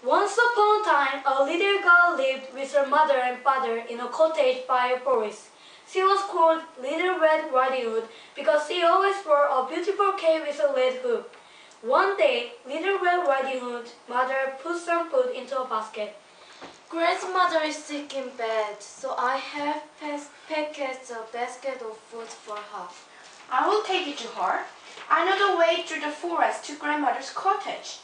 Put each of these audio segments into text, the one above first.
Once upon a time, a little girl lived with her mother and father in a cottage by a forest. She was called Little Red Riding Hood because she always wore a beautiful cape with a red hood. One day, Little Red Riding Hood's mother put some food into a basket. Grandmother is sick in bed, so I have packed a basket of food for her. I will take it to her. I know the way through the forest to grandmother's cottage.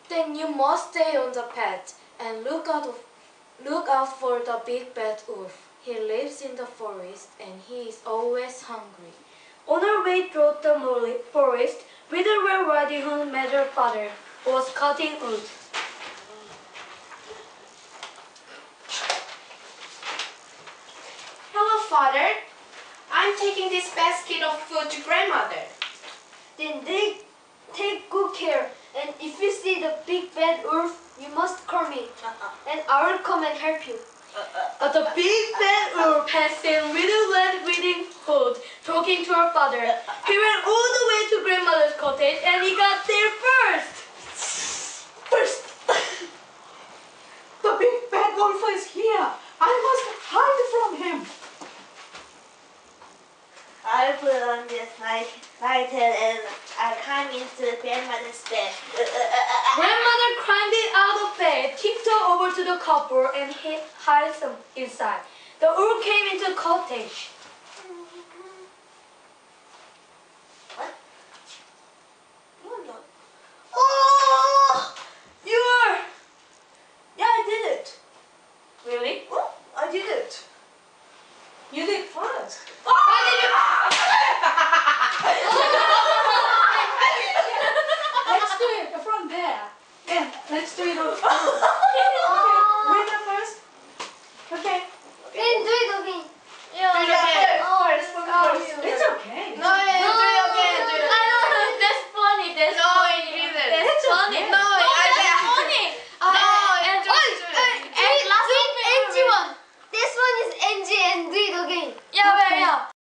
Then you must stay on the path and look out for the big bad wolf. He lives in the forest and he is always hungry. On her way through the forest, Little Red Riding Hood met her father, who was cutting wood. Hello, Father. I'm taking this basket of food to grandmother. Then take good care, and if you see the big bad wolf, you must call me, and I will come and help you. But the big bad wolf had seen Little Red Riding Hood talking to her father. He ran all the way to grandmother's cottage and he got there first. The big bad wolf is here. I must hide from him. I put on this lighter and I climb into grandmother's bed. Grandmother climbed out of bed, tiptoed over to the cupboard and hid inside. The wolf came into the cottage. What? Oh! You are... Yeah, I did it. Really? Oh, I did it. You did first. Let's do it from there. Yeah, let's do it.